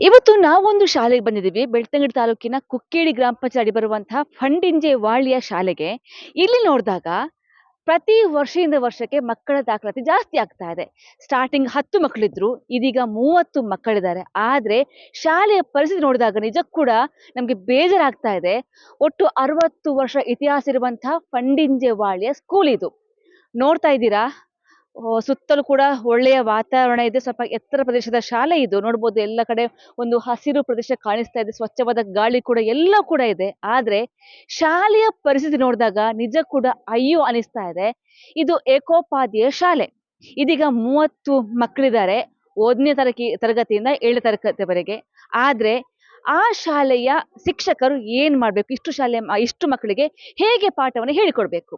ಇವತ್ತು ನಾವೊಂದು ಶಾಲೆಗೆ ಬಂದಿದ್ದೀವಿ. ಬೆಳ್ತಂಗಡಿ ತಾಲೂಕಿನ ಕುಕ್ಕೇಡಿ ಗ್ರಾಮ ಪಂಚಾಯತ್ ಅಡಿ ಬರುವಂತಹ ಫಂಡಿಂಜೆ ವಾಳಿಯ ಶಾಲೆಗೆ. ಇಲ್ಲಿ ನೋಡಿದಾಗ ಪ್ರತಿ ವರ್ಷದಿಂದ ವರ್ಷಕ್ಕೆ ಮಕ್ಕಳ ದಾಖಲಾತಿ ಜಾಸ್ತಿ ಆಗ್ತಾ ಇದೆ. ಸ್ಟಾರ್ಟಿಂಗ್ 10 ಮಕ್ಕಳಿದ್ರು, ಇದೀಗ 30 ಮಕ್ಕಳಿದ್ದಾರೆ. ಆದ್ರೆ ಶಾಲೆಯ ಪರಿಸ್ಥಿತಿ ನೋಡಿದಾಗ ನಿಜಕ್ಕೂ ಕೂಡ ನಮ್ಗೆ ಬೇಜಾರಾಗ್ತಾ ಇದೆ. ಒಟ್ಟು 60 ವರ್ಷ ಇತಿಹಾಸ ಇರುವಂತಹ ಫಂಡಿಂಜೆ ವಾಳಿಯ ಸ್ಕೂಲ್ ಇದು. ನೋಡ್ತಾ ಇದ್ದೀರಾ, ಸುತ್ತಲೂ ಕೂಡ ಒಳ್ಳೆಯ ವಾತಾವರಣ ಇದೆ. ಸ್ವಲ್ಪ ಎತ್ತರ ಪ್ರದೇಶದ ಶಾಲೆ ಇದು. ನೋಡ್ಬೋದು ಎಲ್ಲ ಕಡೆ ಒಂದು ಹಸಿರು ಪ್ರದೇಶ ಕಾಣಿಸ್ತಾ ಇದೆ. ಸ್ವಚ್ಛವಾದ ಗಾಳಿ ಕೂಡ ಎಲ್ಲ ಕೂಡ ಇದೆ. ಆದ್ರೆ ಶಾಲೆಯ ಪರಿಸ್ಥಿತಿ ನೋಡಿದಾಗ ನಿಜ ಕೂಡ ಅಯ್ಯೋ ಅನಿಸ್ತಾ ಇದೆ. ಇದು ಏಕೋಪಾಧ್ಯಾಯ ಶಾಲೆ. ಇದೀಗ 30 ಮಕ್ಕಳಿದ್ದಾರೆ, 1ನೇ ತರಗತಿಯಿಂದ 7ನೇ ತರಗತಿವರೆಗೆ. ಆದ್ರೆ ಆ ಶಾಲೆಯ ಶಿಕ್ಷಕರು ಏನ್ ಮಾಡ್ಬೇಕು, ಇಷ್ಟು ಮಕ್ಕಳಿಗೆ ಹೇಗೆ ಪಾಠವನ್ನು ಹೇಳಿಕೊಡ್ಬೇಕು?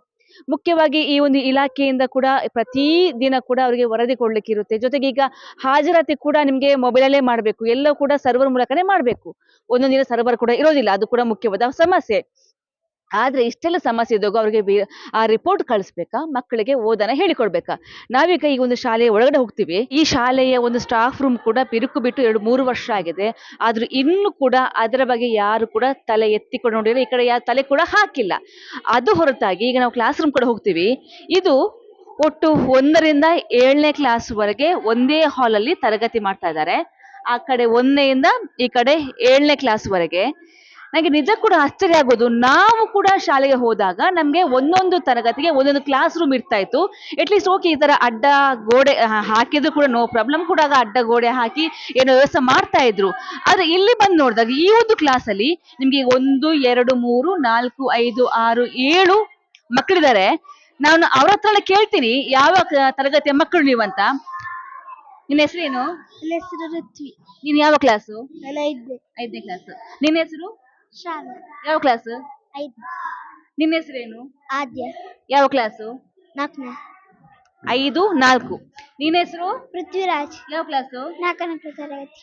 ಮುಖ್ಯವಾಗಿ ಈ ಒಂದು ಇಲಾಖೆಯಿಂದ ಕೂಡ ಪ್ರತಿ ದಿನ ಕೂಡ ಅವರಿಗೆ ವರದಿ ಕೊಡ್ಲಿಕ್ಕೆ ಇರುತ್ತೆ. ಜೊತೆಗೆ ಈಗ ಹಾಜರಾತಿ ಕೂಡ ನಿಮ್ಗೆ ಮೊಬೈಲಲ್ಲೇ ಮಾಡ್ಬೇಕು, ಎಲ್ಲ ಕೂಡ ಸರ್ವರ್ ಮೂಲಕನೇ ಮಾಡ್ಬೇಕು. ಒಂದೊಂದು ದಿನ ಸರ್ವರ್ ಕೂಡ ಇರೋದಿಲ್ಲ, ಅದು ಕೂಡ ಮುಖ್ಯವಾದ ಸಮಸ್ಯೆ. ಆದ್ರೆ ಇಷ್ಟೆಲ್ಲ ಸಮಸ್ಯೆ ಇದ್ದಾಗ ಅವ್ರಿಗೆ ಆ ರಿಪೋರ್ಟ್ ಕಳಿಸ್ಬೇಕಾ, ಮಕ್ಕಳಿಗೆ ಓದನ ಹೇಳಿಕೊಡ್ಬೇಕಾ? ನಾವೀಗ ಈ ಒಂದು ಶಾಲೆಯ ಒಳಗಡೆ ಹೋಗ್ತೀವಿ. ಈ ಶಾಲೆಯ ಒಂದು ಸ್ಟಾಫ್ ರೂಮ್ ಕೂಡ ಬಿರುಕು ಬಿಟ್ಟು 2-3 ವರ್ಷ ಆಗಿದೆ. ಆದ್ರೂ ಇನ್ನು ಕೂಡ ಅದರ ಬಗ್ಗೆ ಯಾರು ಕೂಡ ತಲೆ ಎತ್ತಿಕೊಂಡು ನೋಡಿಲ್ಲ. ಈ ಕಡೆ ಯಾರು ತಲೆ ಕೂಡ ಹಾಕಿಲ್ಲ. ಅದು ಹೊರತಾಗಿ ಈಗ ನಾವು ಕ್ಲಾಸ್ ರೂಮ್ ಕೂಡ ಹೋಗ್ತೀವಿ. ಇದು ಒಟ್ಟು 1ರಿಂದ 7ನೇ ಕ್ಲಾಸ್ ವರೆಗೆ ಒಂದೇ ಹಾಲ್ ಅಲ್ಲಿ ತರಗತಿ ಮಾಡ್ತಾ ಇದ್ದಾರೆ. ಆ ಕಡೆ 1ನೇಯಿಂದ ಈ ಕಡೆ 7ನೇ ಕ್ಲಾಸ್ ವರೆಗೆ. ನನಗೆ ನಿಜ ಕೂಡ ಆಶ್ಚರ್ಯ ಆಗೋದು, ನಾವು ಕೂಡ ಶಾಲೆಗೆ ಹೋದಾಗ ನಮ್ಗೆ ಒಂದೊಂದು ತರಗತಿಗೆ ಒಂದೊಂದು ಕ್ಲಾಸ್ ರೂಮ್ ಇರ್ತಾ ಇತ್ತು. ಅಟ್ಲೀಸ್ಟ್ ಓಕೆ, ಈ ತರ ಅಡ್ಡ ಗೋಡೆ ಹಾಕಿದ್ರು ಕೂಡ ನೋ ಪ್ರಾಬ್ಲಮ್, ಕೂಡ ಅಡ್ಡ ಗೋಡೆ ಹಾಕಿ ಏನೋ ವ್ಯವಸ್ಥೆ ಮಾಡ್ತಾ ಇದ್ರು. ಆದ್ರೆ ಇಲ್ಲಿ ಬಂದು ನೋಡಿದಾಗ ಈ ಒಂದು ಕ್ಲಾಸ್ ಅಲ್ಲಿ ನಿಮ್ಗೆ 1, 2, 3, 4, 5, 6, 7 ಮಕ್ಕಳಿದ್ದಾರೆ. ನಾನು ಅವ್ರ ಹತ್ರ ಕೇಳ್ತೀನಿ, ಯಾವ ತರಗತಿಯ ಮಕ್ಕಳು ನೀವಂತ. ನಿನ್ನ ಹೆಸರೇನು? ನನ್ನ ಹೆಸರು ಋತ್ವಿ. ನೀನ್ ಯಾವ ಕ್ಲಾಸು? ನಾನು 5ನೇ ಕ್ಲಾಸ್. ನಿನ್ನ ಹೆಸರು? ಶ್ರಾವ್ಯ. ಯಾವ ಕ್ಲಾಸ್? 5. ನಿನ್ನ ಹೆಸರೇನು? ಆದ್ಯ. ಯಾವ ಕ್ಲಾಸು? 4ನೇ. 5, 4. ನಿನ್ನ ಹೆಸರು? ಪೃಥ್ವಿರಾಜ್. ಯಾವ ಕ್ಲಾಸು? 4ನೇ ತರಗತಿ.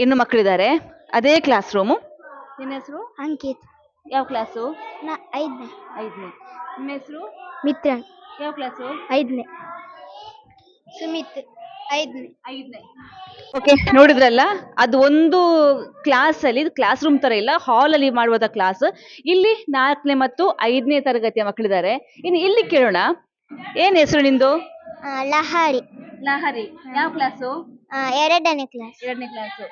ಇನ್ನು ಮಕ್ಕಳಿದ್ದಾರೆ, ಅದೇ ಕ್ಲಾಸ್ ರೂಮು. ನಿನ್ನ ಹೆಸರು? ಅಂಕಿತ್. ಯಾವ ಕ್ಲಾಸು? 5ನೇ. 5ನೇ. ನಿನ್ನ ಹೆಸರು? ಮಿತ್ರನ್. ಯಾವ ಕ್ಲಾಸು? 5ನೇ. ಸುಮಿತ್. 5ನೇ. ಓಕೆ, ನೋಡಿದ್ರಲ್ಲ, ಅದು ಒಂದು ಕ್ಲಾಸ್ ಅಲ್ಲಿ, ಕ್ಲಾಸ್ ರೂಮ್ ತರ ಇಲ್ಲ, ಹಾಲ್ ಅಲ್ಲಿ ಮಾಡುವಂತ ಕ್ಲಾಸ್. ಇಲ್ಲಿ 4ನೇ ಮತ್ತು 5ನೇ ತರಗತಿಯ ಮಕ್ಕಳಿದ್ದಾರೆ. ಇನ್ನು ಇಲ್ಲಿ ಕೇಳೋಣ, ಏನ್ ಹೆಸರು ನಿಂದು? ಲಹರಿ. ಲಹರಿ. ಯಾವ ಕ್ಲಾಸು? 2ನೇ ಕ್ಲಾಸ್. 2ನೇ ಕ್ಲಾಸು.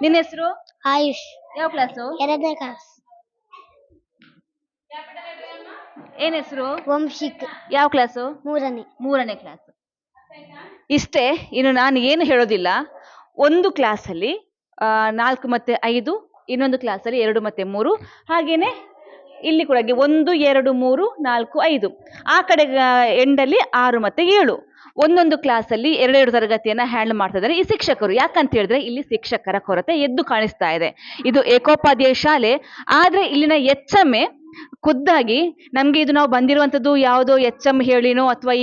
ನಿನ್ನ ಹೆಸರು? ಆಯುಷ್. ಯಾವ ಕ್ಲಾಸು? 2ನೇ ಕ್ಲಾಸ್. ಏನ್ ಹೆಸರು? ವಂಶಿಕ್. ಯಾವ ಕ್ಲಾಸು? 3ನೇ. 3ನೇ ಕ್ಲಾಸ್. ಇಷ್ಟೇ, ಇನ್ನು ನಾನು ಏನು ಹೇಳೋದಿಲ್ಲ. ಒಂದು ಕ್ಲಾಸಲ್ಲಿ 4 ಮತ್ತು 5, ಇನ್ನೊಂದು ಕ್ಲಾಸಲ್ಲಿ 2 ಮತ್ತು 3, ಹಾಗೇನೆ ಇಲ್ಲಿ ಕೂಡ 1, 2, 3, 4, 5, ಆ ಕಡೆ ಎಂಡಲ್ಲಿ 6 ಮತ್ತು 7. ಒಂದೊಂದು ಕ್ಲಾಸಲ್ಲಿ 2 ತರಗತಿಯನ್ನ ಹ್ಯಾಂಡಲ್ ಮಾಡ್ತಾ ಇದ್ದಾರೆ ಈ ಶಿಕ್ಷಕರು. ಯಾಕಂತ ಹೇಳಿದ್ರೆ ಇಲ್ಲಿ ಶಿಕ್ಷಕರ ಕೊರತೆ ಎದ್ದು ಕಾಣಿಸ್ತಾ ಇದೆ. ಇದು ಏಕೋಪಾಧ್ಯಾಯ ಶಾಲೆ, ಆದ್ರೆ ಇಲ್ಲಿನ HM ಖುದ್ದಾಗಿ ನಮ್ಗೆ ಇದು ನಾವು ಬಂದಿರುವಂತದ್ದು ಯಾವುದೋ HM ಹೇಳಿನೋ ಅಥವಾ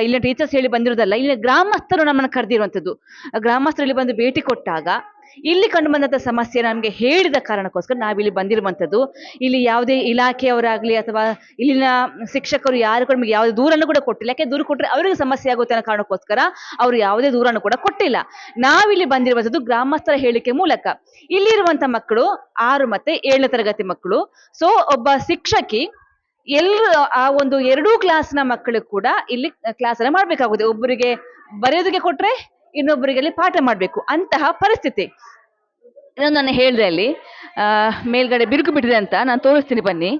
ಇಲ್ಲಿನ ಟೀಚರ್ಸ್ ಹೇಳಿ ಬಂದಿರೋದಲ್ಲ. ಇಲ್ಲಿನ ಗ್ರಾಮಸ್ಥರು ನಮ್ಮನ್ನು ಕರೆದಿರುವಂತದ್ದು. ಗ್ರಾಮಸ್ಥರು ಇಲ್ಲಿ ಬಂದು ಭೇಟಿ ಕೊಟ್ಟಾಗ ಇಲ್ಲಿ ಕಂಡು ಬಂದಂತ ಸಮಸ್ಯೆ ನಮ್ಗೆ ಹೇಳಿದ ಕಾರಣಕ್ಕೋಸ್ಕರ ನಾವಿಲ್ಲಿ ಬಂದಿರುವಂತದ್ದು. ಇಲ್ಲಿ ಯಾವುದೇ ಇಲಾಖೆಯವರಾಗ್ಲಿ ಅಥವಾ ಇಲ್ಲಿನ ಶಿಕ್ಷಕರು ಯಾರು ಕೂಡ ನಮಗೆ ಯಾವುದೇ ದೂರನ್ನು ಕೂಡ ಕೊಟ್ಟಿಲ್ಲ. ಯಾಕೆ ದೂರ ಕೊಟ್ಟರೆ ಅವರಿಗೆ ಸಮಸ್ಯೆ ಆಗುತ್ತೆ ಅನ್ನೋ ಕಾರಣಕ್ಕೋಸ್ಕರ ಅವರು ಯಾವುದೇ ದೂರನ್ನು ಕೂಡ ಕೊಟ್ಟಿಲ್ಲ. ನಾವಿಲ್ಲಿ ಬಂದಿರುವಂತದ್ದು ಗ್ರಾಮಸ್ಥರ ಹೇಳಿಕೆ ಮೂಲಕ. ಇಲ್ಲಿರುವಂತ ಮಕ್ಕಳು 6 ಮತ್ತು 7ನೇ ತರಗತಿ ಮಕ್ಕಳು. ಸೊ ಒಬ್ಬ ಶಿಕ್ಷಕಿ ಎಲ್ಲರೂ ಆ ಒಂದು 2 ಕ್ಲಾಸ್ನ ಮಕ್ಕಳು ಕೂಡ ಇಲ್ಲಿ ಕ್ಲಾಸ್ ಅನ್ನ ಮಾಡ್ಬೇಕಾಗುತ್ತೆ. ಒಬ್ಬರಿಗೆ ಬರೆಯೋದಕ್ಕೆ ಕೊಟ್ರೆ ಇನ್ನೊಬ್ಬರಿಗೆ ಅಲ್ಲಿ ಪಾಠ ಮಾಡ್ಬೇಕು, ಅಂತಹ ಪರಿಸ್ಥಿತಿ. ಇನ್ನೊಂದು ನಾನು ಹೇಳಿದೆ, ಅಲ್ಲಿ ಮೇಲ್ಗಡೆ ಬಿರುಕು ಬಿಟ್ಟಿದೆ ಅಂತ ನಾನು ತೋರಿಸ್ತೀನಿ ಬನ್ನಿ.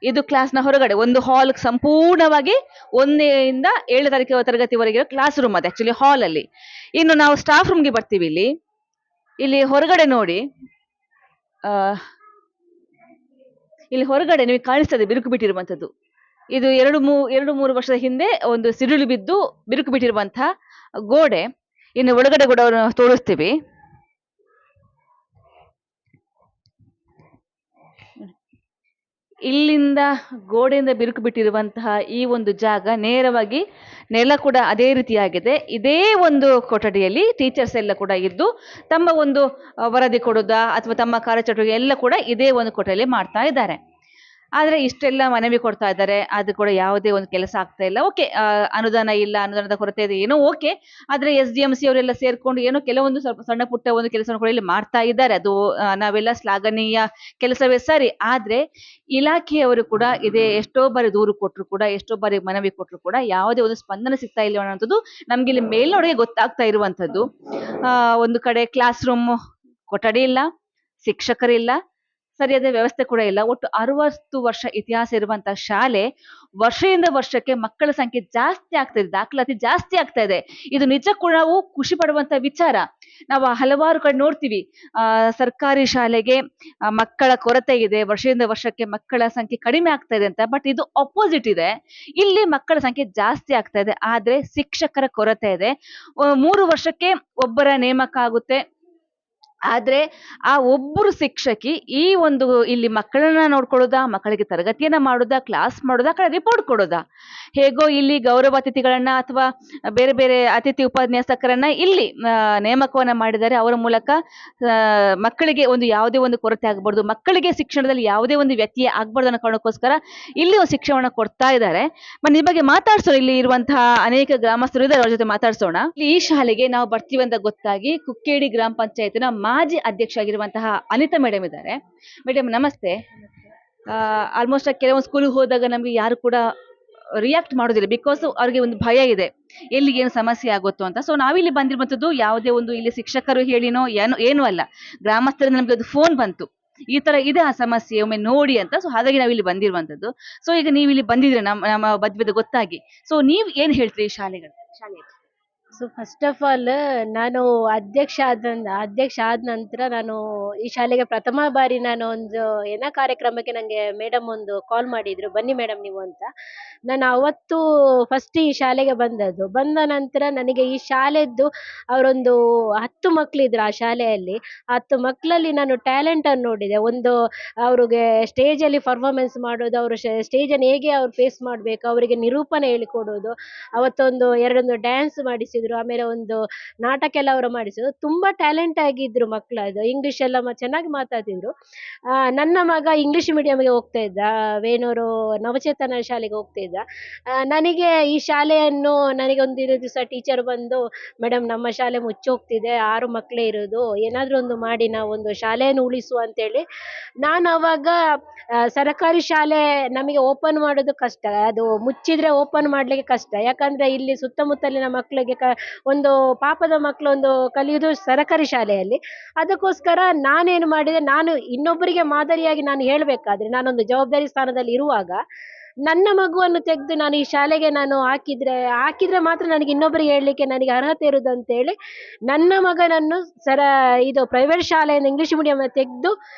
ಇದು ಕ್ಲಾಸ್ನ ಹೊರಗಡೆ ಒಂದು ಹಾಲ್, ಸಂಪೂರ್ಣವಾಗಿ 1ರಿಂದ 7ನೇ ತರಗತಿವರೆಗೆ ಕ್ಲಾಸ್ ರೂಮ್ ಅದು ಆಕ್ಚುಲಿ ಹಾಲ್ ಅಲ್ಲಿ. ಇನ್ನು ನಾವು ಸ್ಟಾಫ್ ರೂಮ್ಗೆ ಬರ್ತೀವಿ. ಇಲ್ಲಿ ಹೊರಗಡೆ ನೋಡಿ, ಇಲ್ಲಿ ಹೊರಗಡೆ ನಿಮಗೆ ಕಾಣಿಸ್ತದೆ ಬಿರುಕು ಬಿಟ್ಟಿರುವಂತದ್ದು. ಇದು 2-3 ವರ್ಷದ ಹಿಂದೆ ಒಂದು ಸಿಡಿಲು ಬಿದ್ದು ಬಿರುಕು ಬಿಟ್ಟಿರುವಂತಹ ಗೋಡೆ. ಇನ್ನು ಒಳಗಡೆ ಕೂಡ ತೋರಿಸ್ತೀವಿ. ಇಲ್ಲಿಂದ ಗೋಡೆಯಿಂದ ಬಿರುಕು ಬಿಟ್ಟಿರುವಂತಹ ಈ ಒಂದು ಜಾಗ ನೇರವಾಗಿ ನೆಲ ಕೂಡ ಅದೇ ರೀತಿಯಾಗಿದೆ. ಇದೇ ಒಂದು ಕೊಠಡಿಯಲ್ಲಿ ಟೀಚರ್ಸ್ ಎಲ್ಲ ಕೂಡ ಇದ್ದು ತಮ್ಮ ಒಂದು ವರದಿ ಕೊಡೋದಾ ಅಥವಾ ತಮ್ಮ ಕಾರ್ಯಚಟುವಟಿಕೆ ಎಲ್ಲ ಕೂಡ ಇದೇ ಒಂದು ಕೊಠಡಿಯಲ್ಲಿ ಮಾಡ್ತಾ ಇದ್ದಾರೆ. ಆದ್ರೆ ಇಷ್ಟೆಲ್ಲ ಮನವಿ ಕೊಡ್ತಾ ಇದ್ದಾರೆ, ಅದು ಕೂಡ ಯಾವುದೇ ಒಂದು ಕೆಲಸ ಆಗ್ತಾ ಇಲ್ಲ. ಓಕೆ, ಅನುದಾನ ಇಲ್ಲ, ಅನುದಾನದ ಕೊರತೆ ಇದೆ, ಏನೋ ಓಕೆ. ಆದ್ರೆ SDMC ಅವರೆಲ್ಲ ಸೇರ್ಕೊಂಡು ಏನೋ ಕೆಲವೊಂದು ಸ್ವಲ್ಪ ಸಣ್ಣ ಪುಟ್ಟ ಒಂದು ಕೆಲಸವನ್ನು ಕೂಡ ಇಲ್ಲಿ ಮಾಡ್ತಾ ಇದ್ದಾರೆ. ಅದು ನಾವೆಲ್ಲ ಶ್ಲಾಘನೀಯ ಕೆಲಸವೇ ಸರಿ. ಆದ್ರೆ ಇಲಾಖೆಯವರು ಕೂಡ ಇದೇ ಎಷ್ಟೋ ಬಾರಿ ದೂರು ಕೊಟ್ಟರು ಕೂಡ, ಎಷ್ಟೋ ಬಾರಿ ಮನವಿ ಕೊಟ್ಟರು ಕೂಡ ಯಾವುದೇ ಒಂದು ಸ್ಪಂದನೆ ಸಿಗ್ತಾ ಇಲ್ಲ ಅನ್ನೋಂಥದ್ದು ನಮ್ಗೆ ಇಲ್ಲಿ ಮೇಲ್ನೋಡಿಗೆ ಗೊತ್ತಾಗ್ತಾ ಇರುವಂತದ್ದು. ಒಂದು ಕಡೆ ಕ್ಲಾಸ್ ರೂಮ್ ಕೊಠಡಿ ಇಲ್ಲ, ಶಿಕ್ಷಕರಿಲ್ಲ, ಸರಿಯಾದ ವ್ಯವಸ್ಥೆ ಕೂಡ ಇಲ್ಲ. ಒಟ್ಟು 60 ವರ್ಷ ಇತಿಹಾಸ ಇರುವಂತಹ ಶಾಲೆ ವರ್ಷದಿಂದ ವರ್ಷಕ್ಕೆ ಮಕ್ಕಳ ಸಂಖ್ಯೆ ಜಾಸ್ತಿ ಆಗ್ತಾ ಇದೆ, ದಾಖಲಾತಿ ಜಾಸ್ತಿ ಆಗ್ತಾ ಇದೆ. ಇದು ನಿಜಕ್ಕೂ ನಾವು ಖುಷಿ ಪಡುವಂತ ವಿಚಾರ. ನಾವು ಹಲವಾರು ಕಡೆ ನೋಡ್ತೀವಿ, ಸರ್ಕಾರಿ ಶಾಲೆಗೆ ಮಕ್ಕಳ ಕೊರತೆ ಇದೆ, ವರ್ಷದಿಂದ ವರ್ಷಕ್ಕೆ ಮಕ್ಕಳ ಸಂಖ್ಯೆ ಕಡಿಮೆ ಆಗ್ತಾ ಇದೆ ಅಂತ. ಬಟ್ ಇದು ಅಪೋಸಿಟ್ ಇದೆ, ಇಲ್ಲಿ ಮಕ್ಕಳ ಸಂಖ್ಯೆ ಜಾಸ್ತಿ ಆಗ್ತಾ ಇದೆ, ಆದ್ರೆ ಶಿಕ್ಷಕರ ಕೊರತೆ ಇದೆ. 3 ವರ್ಷಕ್ಕೆ ಒಬ್ಬರ ನೇಮಕ ಆಗುತ್ತೆ, ಆದ್ರೆ ಆ ಒಬ್ಬರು ಶಿಕ್ಷಕಿ ಈ ಒಂದು ಇಲ್ಲಿ ಮಕ್ಕಳನ್ನ ನೋಡ್ಕೊಳ್ಳೋದಾ, ಮಕ್ಕಳಿಗೆ ತರಗತಿಯನ್ನ ಮಾಡೋದಾ, ಕ್ಲಾಸ್ ಮಾಡೋದಾ, ಕಡೆ ರಿಪೋರ್ಟ್ ಕೊಡೋದಾ? ಹೇಗೋ ಇಲ್ಲಿ ಗೌರವ ಅತಿಥಿಗಳನ್ನ ಅಥವಾ ಬೇರೆ ಬೇರೆ ಅತಿಥಿ ಉಪನ್ಯಾಸಕರನ್ನ ಇಲ್ಲಿ ನೇಮಕವನ್ನ ಮಾಡಿದ್ದಾರೆ. ಅವರ ಮೂಲಕ ಮಕ್ಕಳಿಗೆ ಒಂದು ಯಾವುದೇ ಒಂದು ಕೊರತೆ ಆಗ್ಬಾರ್ದು, ಮಕ್ಕಳಿಗೆ ಶಿಕ್ಷಣದಲ್ಲಿ ಯಾವುದೇ ಒಂದು ವ್ಯತ್ಯಯ ಆಗ್ಬಾರ್ದು ಅನ್ನೋ ಕಾರಣಕ್ಕೋಸ್ಕರ ಇಲ್ಲಿ ಒಂದು ಶಿಕ್ಷಣವನ್ನ ಕೊಡ್ತಾ ಇದ್ದಾರೆ. ಈ ಬಗ್ಗೆ ಮಾತಾಡ್ಸೋಣ, ಇಲ್ಲಿ ಇರುವಂತಹ ಅನೇಕ ಗ್ರಾಮಸ್ಥರು ಇದ್ದಾರೆ, ಅವ್ರ ಜೊತೆ ಮಾತಾಡ್ಸೋಣ. ಈ ಶಾಲೆಗೆ ನಾವು ಬರ್ತೀವಿ ಅಂತ ಗೊತ್ತಾಗಿ ಕುಕ್ಕೇಡಿ ಗ್ರಾಮ ಪಂಚಾಯತ್ನ ಮಾಜಿ ಅಧ್ಯಕ್ಷ ಆಗಿರುವಂತಹ ಅನಿತಾ ಮೇಡಮ್ ಇದ್ದಾರೆ. ಮೇಡಮ್ ನಮಸ್ತೆ. ಆಲ್ಮೋಸ್ಟ್ ಕೆಲವೊಂದು ಸ್ಕೂಲ್ಗೆ ಹೋದಾಗ ನಮ್ಗೆ ಯಾರು ಕೂಡ ರಿಯಾಕ್ಟ್ ಮಾಡೋದಿಲ್ಲ, ಬಿಕಾಸ್ ಅವ್ರಿಗೆ ಒಂದು ಭಯ ಇದೆ, ಎಲ್ಲಿಗೆ ಏನು ಸಮಸ್ಯೆ ಆಗುತ್ತೋ ಅಂತ. ಸೊ ನಾವಿಲ್ಲಿ ಬಂದಿರುವಂತದ್ದು ಯಾವುದೇ ಒಂದು ಇಲ್ಲಿ ಶಿಕ್ಷಕರು ಹೇಳಿನೋ ಏನೂ ಅಲ್ಲ, ಗ್ರಾಮಸ್ಥರಿಂದ ನಮ್ಗೆ ಒಂದು ಫೋನ್ ಬಂತು, ಈ ತರ ಇದೆ ಆ ಸಮಸ್ಯೆ, ಒಮ್ಮೆ ನೋಡಿ ಅಂತ. ಸೊ ಹಾಗಾಗಿ ನಾವಿಲ್ಲಿ ಬಂದಿರುವಂತದ್ದು. ಸೊ ಈಗ ನೀವು ಇಲ್ಲಿ ಬಂದಿದ್ರೆ ನಮ್ಮ ಬಗ್ಗೆ ಗೊತ್ತಾಗಿ, ಸೊ ನೀವ್ ಏನ್ ಹೇಳ್ತೀರಿ ಈ ಶಾಲೆ? ಸೊ ಫಸ್ಟ್ ಆಫ್ ಆಲ್ ನಾನು ಅಧ್ಯಕ್ಷ ಆದ ನಂತರ ನಾನು ಈ ಶಾಲೆಗೆ ಪ್ರಥಮ ಬಾರಿ ನಾನು ಒಂದು ಕಾರ್ಯಕ್ರಮಕ್ಕೆ ನನಗೆ ಮೇಡಮ್ ಒಂದು ಕಾಲ್ ಮಾಡಿದ್ರು, ಬನ್ನಿ ಮೇಡಮ್ ನೀವು ಅಂತ. ನಾನು ಅವತ್ತು ಫಸ್ಟ್ ಈ ಶಾಲೆಗೆ ಬಂದ ನಂತರ ನನಗೆ ಈ ಶಾಲೆದ್ದು ಅವರೊಂದು 10 ಮಕ್ಕಳಿದ್ರು ಆ ಶಾಲೆಯಲ್ಲಿ. 10 ಮಕ್ಕಳಲ್ಲಿ ನಾನು ಟ್ಯಾಲೆಂಟ್ ಅನ್ನು ನೋಡಿದೆ. ಒಂದು ಅವ್ರಿಗೆ ಸ್ಟೇಜಲ್ಲಿ ಪರ್ಫಾರ್ಮೆನ್ಸ್ ಮಾಡೋದು, ಅವರು ಸ್ಟೇಜನ್ನು ಹೇಗೆ ಅವ್ರು ಫೇಸ್ ಮಾಡಬೇಕು, ಅವರಿಗೆ ನಿರೂಪಣೆ ಹೇಳಿಕೊಡೋದು, ಅವತ್ತೊಂದು 2 ಡ್ಯಾನ್ಸ್ ಮಾಡಿಸಿದ್ರು, ಆಮೇಲೆ ಒಂದು ನಾಟಕ ಎಲ್ಲ ಅವರು ಮಾಡಿಸಿದ್ರು. ತುಂಬಾ ಟ್ಯಾಲೆಂಟ್ ಆಗಿದ್ರು ಮಕ್ಕಳು. ಅದು ಇಂಗ್ಲಿಷ್ ಎಲ್ಲ ಚೆನ್ನಾಗಿ ಮಾತಾಡ್ತಿದ್ರು. ನನ್ನ ಮಗ ಇಂಗ್ಲಿಷ್ ಮೀಡಿಯಂಗೆ ಹೋಗ್ತಾ ಇದ್ದ, ವೇಣೂರು ನವಚೇತನ ಶಾಲೆಗೆ ಹೋಗ್ತಾ ಇದ್ದ. ನನಗೆ ಈ ಶಾಲೆಯನ್ನು ನನಗೆ ಒಂದು ದಿವಸ ಟೀಚರ್ ಬಂದು, ಮೇಡಮ್ ನಮ್ಮ ಶಾಲೆ ಮುಚ್ಚೋಗ್ತಿದೆ, 6 ಮಕ್ಕಳೇ ಇರೋದು, ಏನಾದರೂ ಒಂದು ಮಾಡಿ ನಾವು ಒಂದು ಶಾಲೆಯನ್ನು ಉಳಿಸುವ ಅಂತೇಳಿ. ನಾನು ಅವಾಗ ಸರ್ಕಾರಿ ಶಾಲೆ ನಮಗೆ ಓಪನ್ ಮಾಡೋದು ಕಷ್ಟ, ಅದು ಮುಚ್ಚಿದ್ರೆ ಓಪನ್ ಮಾಡ್ಲಿಕ್ಕೆ ಕಷ್ಟ. ಯಾಕಂದ್ರೆ ಇಲ್ಲಿ ಸುತ್ತಮುತ್ತಲಿನ ಮಕ್ಕಳಿಗೆ ಒಂದು ಪಾಪದ ಮಕ್ಕಳು ಒಂದು ಕಲಿಯುವುದು ಸರ್ಕಾರಿ ಶಾಲೆಯಲ್ಲಿ. ಅದಕ್ಕೋಸ್ಕರ ನಾನೇನು ಮಾಡಿದೆ, ನಾನು ಇನ್ನೊಬ್ಬರಿಗೆ ಮಾದರಿಯಾಗಿ ನಾನು ಹೇಳ್ಬೇಕಾದ್ರೆ, ನಾನೊಂದು ಜವಾಬ್ದಾರಿ ಸ್ಥಾನದಲ್ಲಿ ಇರುವಾಗ ನನ್ನ ಮಗುವನ್ನು ತೆಗೆದು ನಾನು ಈ ಶಾಲೆಗೆ ನಾನು ಹಾಕಿದ್ರೆ ಮಾತ್ರ ನನಗೆ ಇನ್ನೊಬ್ಬರಿಗೆ ಹೇಳಲಿಕ್ಕೆ ನನಗೆ ಅರ್ಹತೆ ಇರುವುದು ಅಂತೇಳಿ ನನ್ನ ಮಗನನ್ನು ಇದು ಪ್ರೈವೇಟ್ ಶಾಲೆಯಿಂದ ಇಂಗ್ಲಿಷ್ ಮೀಡಿಯಂ ತೆಗೆದು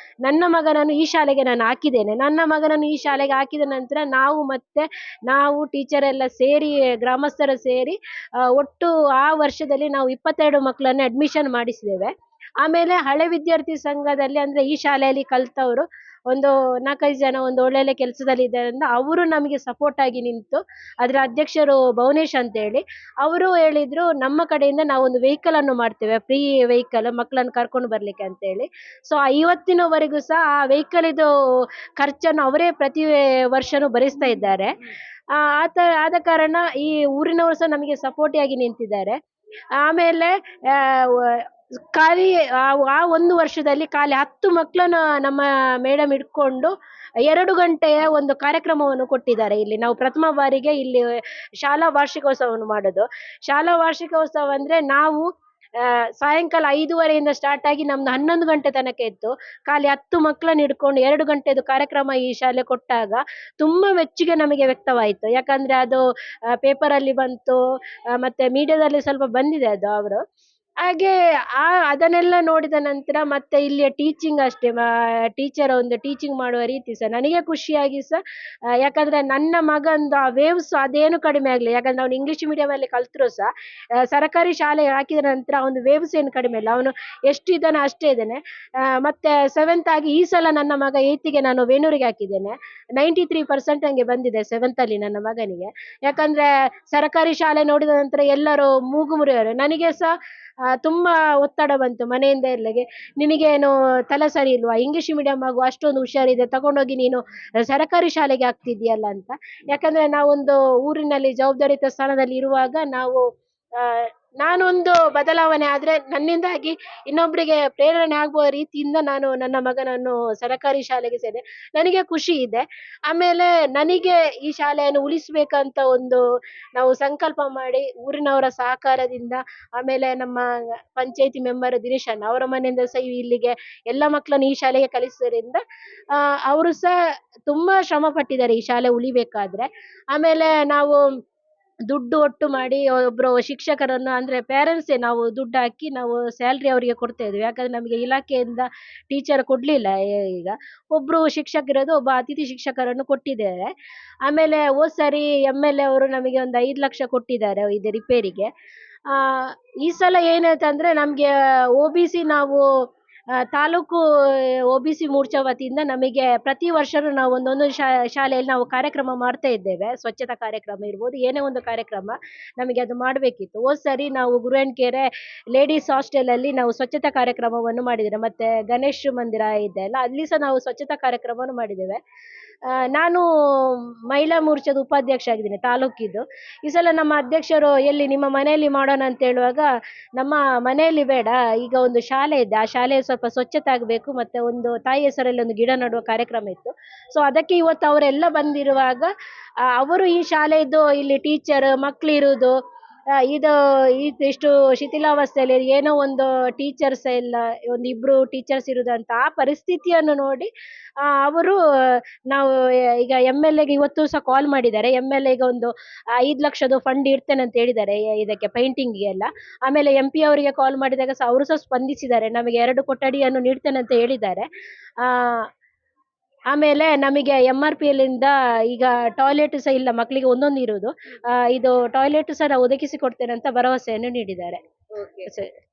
ನನ್ನ ಮಗನನ್ನು ಈ ಶಾಲೆಗೆ ನಾನು ಹಾಕಿದ್ದೇನೆ. ನನ್ನ ಮಗನನ್ನು ಈ ಶಾಲೆಗೆ ಹಾಕಿದ ನಂತರ ನಾವು ಟೀಚರ್ ಎಲ್ಲ ಸೇರಿ, ಗ್ರಾಮಸ್ಥರು ಸೇರಿ ಒಟ್ಟು ಆ ವರ್ಷದಲ್ಲಿ ನಾವು 22 ಮಕ್ಕಳನ್ನು ಅಡ್ಮಿಷನ್ ಮಾಡಿಸಿದ್ದೇವೆ. ಆಮೇಲೆ ಹಳೆ ವಿದ್ಯಾರ್ಥಿ ಸಂಘದಲ್ಲಿ, ಅಂದ್ರೆ ಈ ಶಾಲೆಯಲ್ಲಿ ಕಲ್ತವರು ಒಂದು 4-5 ಜನ ಒಂದು ಒಳ್ಳೊಳ್ಳೆ ಕೆಲಸದಲ್ಲಿ ಇದ್ದಾರಿಂದ ಅವರು ನಮಗೆ ಸಪೋರ್ಟ್ ಆಗಿ ನಿಂತು, ಅದರ ಅಧ್ಯಕ್ಷರು ಭುವನೇಶ್ ಅಂತ ಹೇಳಿ, ಅವರು ಹೇಳಿದ್ರು ನಮ್ಮ ಕಡೆಯಿಂದ ನಾವು ಒಂದು ವೆಹಿಕಲ್ ಅನ್ನು ಮಾಡ್ತೇವೆ, ಫ್ರೀ ವೆಹಿಕಲ್ ಮಕ್ಕಳನ್ನು ಕರ್ಕೊಂಡು ಬರ್ಲಿಕ್ಕೆ ಅಂತ ಹೇಳಿ. ಸೊ ಇವತ್ತಿನವರೆಗೂ ಸಹ ಆ ವೆಹಿಕಲ್ ಇದು ಖರ್ಚನ್ನು ಅವರೇ ಪ್ರತಿ ವರ್ಷನೂ ಭರಿಸ್ತಾ ಇದ್ದಾರೆ. ಆದ ಕಾರಣ ಈ ಊರಿನವರು ಸಹ ನಮಗೆ ಸಪೋರ್ಟ್ ಆಗಿ ನಿಂತಿದ್ದಾರೆ. ಆಮೇಲೆ ಖಾಲಿ ಆ ಒಂದು ವರ್ಷದಲ್ಲಿ ಖಾಲಿ 10 ಮಕ್ಕಳನ್ನ ನಮ್ಮ ಮೇಡಮ್ ಇಟ್ಕೊಂಡು 2 ಗಂಟೆಯ ಒಂದು ಕಾರ್ಯಕ್ರಮವನ್ನು ಕೊಟ್ಟಿದ್ದಾರೆ. ಇಲ್ಲಿ ನಾವು ಪ್ರಥಮ ಬಾರಿಗೆ ಇಲ್ಲಿ ಶಾಲಾ ವಾರ್ಷಿಕೋತ್ಸವವನ್ನು ಮಾಡೋದು. ಶಾಲಾ ವಾರ್ಷಿಕೋತ್ಸವ ಅಂದ್ರೆ ನಾವು ಸಾಯಂಕಾಲ 5:30ಯಿಂದ ಸ್ಟಾರ್ಟ್ ಆಗಿ ನಮ್ದು 11 ಗಂಟೆ ತನಕ ಇತ್ತು. ಖಾಲಿ 10 ಮಕ್ಕಳನ್ನು ಹಿಡ್ಕೊಂಡು 2 ಗಂಟೆದು ಕಾರ್ಯಕ್ರಮ ಈ ಶಾಲೆ ಕೊಟ್ಟಾಗ ತುಂಬಾ ಮೆಚ್ಚುಗೆ ನಮಗೆ ವ್ಯಕ್ತವಾಯಿತು. ಯಾಕಂದ್ರೆ ಅದು ಪೇಪರಲ್ಲಿ ಬಂತು, ಮತ್ತೆ ಮೀಡಿಯಾದಲ್ಲಿ ಸ್ವಲ್ಪ ಬಂದಿದೆ ಅದು ಅವರು. ಹಾಗೆ ಅದನ್ನೆಲ್ಲ ನೋಡಿದ ನಂತರ ಮತ್ತೆ ಇಲ್ಲಿಯ ಟೀಚಿಂಗ್ ಅಷ್ಟೇ, ಟೀಚರ್ ಒಂದು ಟೀಚಿಂಗ್ ಮಾಡುವ ರೀತಿ ಸಹ ನನಗೆ ಖುಷಿಯಾಗಿ ಸಹ, ಯಾಕಂದ್ರೆ ನನ್ನ ಮಗಂದು ಆ ವೇವ್ಸ್ ಅದೇನು ಕಡಿಮೆ ಆಗಲಿ. ಯಾಕಂದ್ರೆ ಅವನು ಇಂಗ್ಲಿಷ್ ಮೀಡಿಯಂ ಅಲ್ಲಿ ಕಲ್ತರೂ ಸಹ ಸರ್ಕಾರಿ ಶಾಲೆ ಹಾಕಿದ ನಂತರ ಅವನು ವೇವ್ಸ್ ಏನು ಕಡಿಮೆ ಇಲ್ಲ, ಅವನು ಎಷ್ಟು ಇದ್ದಾನೆ ಅಷ್ಟೇ ಇದ್ದಾನೆ. ಮತ್ತೆ 7th ಆಗಿ ಈ ಸಲ ನನ್ನ ಮಗ 8ಗೆ ನಾನು ವೇಣೂರಿಗೆ ಹಾಕಿದ್ದೇನೆ. 93% ನಂಗೆ ಬಂದಿದೆ 7th ಅಲ್ಲಿ ನನ್ನ ಮಗನಿಗೆ. ಯಾಕಂದ್ರೆ ಸರ್ಕಾರಿ ಶಾಲೆ ನೋಡಿದ ನಂತರ ಎಲ್ಲರೂ ಮೂಗು ಮುರಿಯೋರು. ನನಗೆ ಸಹ ತುಂಬಾ ಒತ್ತಡ ಬಂತು ಮನೆಯಿಂದ ಎಲ್ಲಗೆ. ನಿನಗೇನು ತಲೆ ಸರಿ ಇಲ್ವಾ, ಇಂಗ್ಲಿಷ್ ಮೀಡಿಯಂ ಆಗು, ಅಷ್ಟೊಂದು ಹುಷಾರಿದೆ, ತಗೊಂಡೋಗಿ ನೀನು ಸರಕಾರಿ ಶಾಲೆಗೆ ಹಾಕ್ತಿದ್ಯಲ್ಲ ಅಂತ. ಯಾಕಂದ್ರೆ ನಾವೊಂದು ಊರಿನಲ್ಲಿ ಜವಾಬ್ದಾರಿಯುತ ಸ್ಥಾನದಲ್ಲಿ ಇರುವಾಗ ನಾವು ಆ, ನಾನೊಂದು ಬದಲಾವಣೆ ಆದ್ರೆ ನನ್ನಿಂದಾಗಿ ಇನ್ನೊಬ್ರಿಗೆ ಪ್ರೇರಣೆ ಆಗುವ ರೀತಿಯಿಂದ ನಾನು ನನ್ನ ಮಗನನ್ನು ಸರಕಾರಿ ಶಾಲೆಗೆ ಸೇರಿದೆ. ನನಗೆ ಖುಷಿ ಇದೆ. ಆಮೇಲೆ ನನಗೆ ಈ ಶಾಲೆಯನ್ನು ಉಳಿಸ್ಬೇಕಂತ ಒಂದು ನಾವು ಸಂಕಲ್ಪ ಮಾಡಿ ಊರಿನವರ ಸಹಕಾರದಿಂದ, ಆಮೇಲೆ ನಮ್ಮ ಪಂಚಾಯತಿ ಮೆಂಬರ್ ದಿನೇಶ್ ಅಣ್ಣ ಅವರ ಮನೆಯಿಂದ ಸಹ ಇಲ್ಲಿಗೆ ಎಲ್ಲ ಮಕ್ಕಳನ್ನು ಈ ಶಾಲೆಗೆ ಕಲಿಸೋದ್ರಿಂದ ಅವರು ಸಹ ತುಂಬಾ ಶ್ರಮ ಪಟ್ಟಿದ್ದಾರೆ ಈ ಶಾಲೆ ಉಳಿಬೇಕಾದ್ರೆ. ಆಮೇಲೆ ನಾವು ದುಡ್ಡು ಒಟ್ಟು ಮಾಡಿ ಒಬ್ರು ಶಿಕ್ಷಕರನ್ನು ಅಂದ್ರೆ ಪೇರೆಂಟ್ಸೇ ನಾವು ದುಡ್ಡು ಹಾಕಿ ನಾವು ಸ್ಯಾಲ್ರಿ ಅವರಿಗೆ ಕೊಡ್ತಾ ಇದ್ವಿ. ಯಾಕಂದ್ರೆ ನಮಗೆ ಇಲಾಖೆಯಿಂದ ಟೀಚರ್ ಕೊಡ್ಲಿಲ್ಲ ಈಗ. ಒಬ್ರು ಶಿಕ್ಷಕರದು ಒಬ್ಬ ಅತಿಥಿ ಶಿಕ್ಷಕರನ್ನು ಕೊಟ್ಟಿದ್ದಾರೆ. ಆಮೇಲೆ ಹೋದ್ ಸರಿ MLA ಅವರು ನಮಗೆ ಒಂದು 5 ಲಕ್ಷ ಕೊಟ್ಟಿದ್ದಾರೆ ಇದು ರಿಪೇರಿಗೆ. ಆ ಈ ಸಲ ಏನಾಯ್ತಂದ್ರೆ ನಮ್ಗೆ OBC ನಾವು ತಾಲೂಕು OBC ಮೋರ್ಚಾ ವತಿಯಿಂದ ನಮಗೆ ಪ್ರತಿ ವರ್ಷನೂ ನಾವು ಒಂದೊಂದು ಶಾಲೆಯಲ್ಲಿ ನಾವು ಕಾರ್ಯಕ್ರಮ ಮಾಡ್ತಾ ಇದ್ದೇವೆ. ಸ್ವಚ್ಛತಾ ಕಾರ್ಯಕ್ರಮ ಇರ್ಬೋದು, ಏನೇ ಒಂದು ಕಾರ್ಯಕ್ರಮ ನಮಗೆ ಅದು ಮಾಡಬೇಕಿತ್ತು. ಹೋದ್ ಸರಿ ನಾವು ಗುರುವೆನ್ಕೆರೆ ಲೇಡೀಸ್ ಹಾಸ್ಟೆಲ್ ಅಲ್ಲಿ ನಾವು ಸ್ವಚ್ಛತಾ ಕಾರ್ಯಕ್ರಮವನ್ನು ಮಾಡಿದ್ದೇವೆ. ಮತ್ತೆ ಗಣೇಶ್ ಮಂದಿರ ಇದೆ ಅಲ್ಲ, ಅಲ್ಲಿ ಸಹ ನಾವು ಸ್ವಚ್ಛತಾ ಕಾರ್ಯಕ್ರಮವನ್ನು ಮಾಡಿದ್ದೇವೆ. ನಾನು ಮಹಿಳಾ ಮೋರ್ಚಾದ ಉಪಾಧ್ಯಕ್ಷ ಆಗಿದ್ದೀನಿ ತಾಲೂಕಿದ್ದು. ಈ ಸಲ ನಮ್ಮ ಅಧ್ಯಕ್ಷರು ಎಲ್ಲಿ ನಿಮ್ಮ ಮನೆಯಲ್ಲಿ ಮಾಡೋಣ ಅಂತ ಹೇಳುವಾಗ, ನಮ್ಮ ಮನೆಯಲ್ಲಿ ಬೇಡ, ಈಗ ಒಂದು ಶಾಲೆ ಇದೆ, ಆ ಶಾಲೆ ಸ್ವಲ್ಪ ಸ್ವಚ್ಛತೆ ಆಗಬೇಕು, ಮತ್ತೆ ಒಂದು ತಾಯಿ ಹೆಸರಲ್ಲಿ ಒಂದು ಗಿಡ ನೆಡುವ ಕಾರ್ಯಕ್ರಮ ಇತ್ತು. ಸೊ ಅದಕ್ಕೆ ಇವತ್ತು ಅವರೆಲ್ಲ ಬಂದಿರುವಾಗ ಅವರು ಈ ಶಾಲೆದು ಇಲ್ಲಿ ಟೀಚರ್ ಮಕ್ಳು ಇರುವುದು ಇದು ಇಷ್ಟು ಶಿಥಿಲಾವಸ್ಥೆಯಲ್ಲಿ ಏನೋ ಒಂದು ಟೀಚರ್ಸ್ ಎಲ್ಲ ಒಂದು ಇಬ್ರು ಟೀಚರ್ಸ್ ಇರುದಂತ ಆ ಪರಿಸ್ಥಿತಿಯನ್ನು ನೋಡಿ ಅವರು ನಾವು ಈಗ MLAಗೆ ಇವತ್ತು ಸಹ ಕಾಲ್ ಮಾಡಿದ್ದಾರೆ. MLAಗೆ ಒಂದು 5 ಲಕ್ಷದ ಫಂಡ್ ಇಡ್ತೇನೆ ಅಂತ ಹೇಳಿದ್ದಾರೆ ಇದಕ್ಕೆ ಪೇಂಟಿಂಗ್ಗೆ ಎಲ್ಲ. ಆಮೇಲೆ MP ಅವರಿಗೆ ಕಾಲ್ ಮಾಡಿದಾಗ ಸಹ ಅವರು ಸಹ ಸ್ಪಂದಿಸಿದ್ದಾರೆ, ನಮಗೆ 2 ಕೊಠಡಿಯನ್ನು ನೀಡ್ತೇನೆ ಅಂತ ಹೇಳಿದ್ದಾರೆ. ಆ ಆಮೇಲೆ ನಮಗೆ MRP ಯಿಂದ ಈಗ ಟಾಯ್ಲೆಟ್ ಸಹ ಇಲ್ಲ, ಮಕ್ಕಳಿಗೆ ಒಂದೊಂದು ಇರುವುದು. ಇದು ಟಾಯ್ಲೆಟ್ ಸಹ ನಾವು ಒದಗಿಸಿ ಕೊಡ್ತೇನೆ ಅಂತ ಭರವಸೆಯನ್ನು ನೀಡಿದ್ದಾರೆ.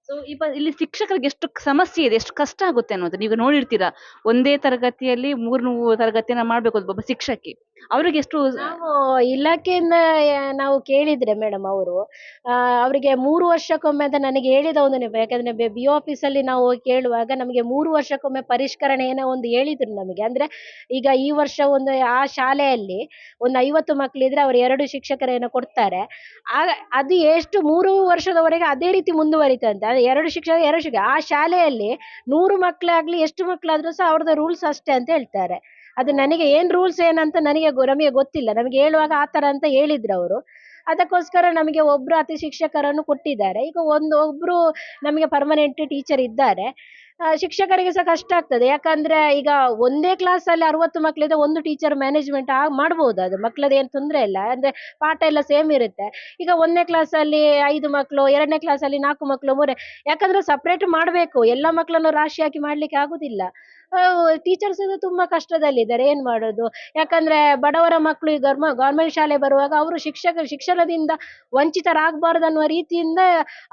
ಸೊ ಇಲ್ಲಿ ಶಿಕ್ಷಕರಿಗೆ ಎಷ್ಟು ಸಮಸ್ಯೆ ಇದೆ, ಎಷ್ಟು ಕಷ್ಟ ಆಗುತ್ತೆ ಅನ್ನೋದು ನೀವು ನೋಡಿರ್ತೀರಾ. ಒಂದೇ ತರಗತಿಯಲ್ಲಿ 3 ತರಗತಿಯನ್ನ ಮಾಡ್ಬೇಕು ಒಬ್ಬ ಶಿಕ್ಷಕಿ, ಅವ್ರಿಗೆ ಎಷ್ಟು ನಾವು ಇಲಾಖೆಯಿಂದ ನಾವು ಕೇಳಿದ್ರೆ ಮೇಡಮ್ ಅವರು ಅವರಿಗೆ 3 ವರ್ಷಕ್ಕೊಮ್ಮೆ ಅಂತ ನನಗೆ ಹೇಳಿದ ಒಂದು ನೆನಪು. ಯಾಕಂದ್ರೆ BO ಆಫೀಸಲ್ಲಿ ನಾವು ಕೇಳುವಾಗ ನಮಗೆ 3 ವರ್ಷಕ್ಕೊಮ್ಮೆ ಪರಿಷ್ಕರಣೆ ಏನೋ ಒಂದು ಹೇಳಿದ್ರು ನಮಗೆ. ಅಂದ್ರೆ ಈಗ ಈ ವರ್ಷ ಒಂದು ಆ ಶಾಲೆಯಲ್ಲಿ ಒಂದು 50 ಮಕ್ಕಳಿದ್ರೆ ಅವರು 2 ಶಿಕ್ಷಕರೇನೋ ಕೊಡ್ತಾರೆ. ಆಗ ಅದು ಎಷ್ಟು 3 ವರ್ಷದವರೆಗೆ ಅದೇ ರೀತಿ ಮುಂದುವರಿತಂತೆ. ಅದು 2 ಶಿಕ್ಷಕ ಆ ಶಾಲೆಯಲ್ಲಿ 100 ಮಕ್ಕಳಾಗ್ಲಿ ಎಷ್ಟು ಮಕ್ಕಳಾದ್ರೂ ಸಹ ಅವ್ರದ್ದು ರೂಲ್ಸ್ ಅಷ್ಟೇ ಅಂತ ಹೇಳ್ತಾರೆ. ಅದು ನನಗೆ ಏನ್ ರೂಲ್ಸ್ ಏನಂತ ನಮಗೆ ಗೊತ್ತಿಲ್ಲ. ನಮಗೆ ಹೇಳುವಾಗ ಆ ತರ ಅಂತ ಹೇಳಿದ್ರು ಅವರು. ಅದಕ್ಕೋಸ್ಕರ ನಮಗೆ ಒಬ್ರು ಅತಿ ಶಿಕ್ಷಕರನ್ನು ಕೊಟ್ಟಿದ್ದಾರೆ. ಈಗ ಒಬ್ರು ನಮಗೆ ಪರ್ಮನೆಂಟ್ ಟೀಚರ್ ಇದ್ದಾರೆ. ಶಿಕ್ಷಕರಿಗೆ ಸಹ ಕಷ್ಟ ಆಗ್ತದೆ. ಯಾಕಂದ್ರೆ ಈಗ ಒಂದೇ ಕ್ಲಾಸ್ ಅಲ್ಲಿ 60 ಮಕ್ಕಳಿದ್ರೆ ಒಂದು ಟೀಚರ್ ಮ್ಯಾನೇಜ್ಮೆಂಟ್ ಮಾಡ್ಬೋದು, ಅದು ಮಕ್ಕಳದ್ದು ಏನ್ ತೊಂದ್ರೆ ಇಲ್ಲ. ಅಂದ್ರೆ ಪಾಠ ಎಲ್ಲ ಸೇಮ್ ಇರುತ್ತೆ. ಈಗ 1ನೇ ಕ್ಲಾಸ್ ಅಲ್ಲಿ 5 ಮಕ್ಕಳು, 2ನೇ ಕ್ಲಾಸ್ ಅಲ್ಲಿ 4 ಮಕ್ಕಳು, ಯಾಕಂದ್ರೆ ಸಪರೇಟ್ ಮಾಡ್ಬೇಕು, ಎಲ್ಲ ಮಕ್ಕಳನ್ನು ರಾಶಿ ಹಾಕಿ ಮಾಡ್ಲಿಕ್ಕೆ ಆಗುದಿಲ್ಲ. ಟೀಚರ್ಸ್ ತುಂಬಾ ಕಷ್ಟದಲ್ಲಿದ್ದಾರೆ, ಏನ್ ಮಾಡೋದು. ಯಾಕಂದ್ರೆ ಬಡವರ ಮಕ್ಕಳು ಈ ಗೌರ್ಮೆಂಟ್ ಶಾಲೆ ಬರುವಾಗ ಅವರು ಶಿಕ್ಷಣದಿಂದ ವಂಚಿತರಾಗಬಾರ್ದು ಅನ್ನುವ ರೀತಿಯಿಂದ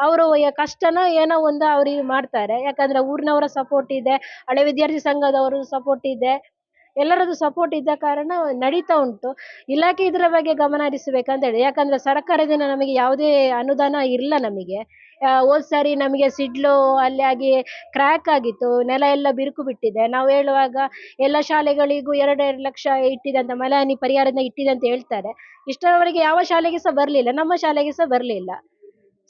ಅವರು ಕಷ್ಟನ ಏನೋ ಒಂದು ಅವ್ರಿಗೆ ಮಾಡ್ತಾರೆ. ಯಾಕಂದ್ರೆ ಊರಿನವರ ಸಪೋರ್ಟ್ ಇದೆ, ಹಳೆ ವಿದ್ಯಾರ್ಥಿ ಸಂಘದವರು ಸಪೋರ್ಟ್ ಇದೆ, ಎಲ್ಲರದ್ದು ಸಪೋರ್ಟ್ ಇದ್ದ ಕಾರಣ ನಡೀತಾ ಉಂಟು. ಇಲಾಖೆ ಇದರ ಬಗ್ಗೆ ಗಮನ ಹರಿಸಬೇಕಂತ ಹೇಳಿ. ಯಾಕಂದ್ರೆ ಸರ್ಕಾರದಿಂದ ನಮಗೆ ಯಾವುದೇ ಅನುದಾನ ಇಲ್ಲ ನಮಗೆ. ಹೋದ್ ಸಾರಿ ನಮಗೆ ಸಿಡ್ಲು ಅಲ್ಲಿ ಆಗಿ ಕ್ರ್ಯಾಕ್ ಆಗಿತ್ತು, ನೆಲ ಎಲ್ಲ ಬಿರುಕು ಬಿಟ್ಟಿದೆ. ನಾವು ಹೇಳುವಾಗ ಎಲ್ಲ ಶಾಲೆಗಳಿಗೂ 2 ಲಕ್ಷ ಇಟ್ಟಿದೆ ಅಂತ, ಮಳೆ ಹಾನಿ ಪರಿಹಾರದಿಂದ ಇಟ್ಟಿದೆ ಅಂತ ಹೇಳ್ತಾರೆ. ಇಷ್ಟರವರೆಗೆ ಯಾವ ಶಾಲೆಗೆ ಸಹ ಬರ್ಲಿಲ್ಲ, ನಮ್ಮ ಶಾಲೆಗೆ ಸಹ ಬರ್ಲಿಲ್ಲ.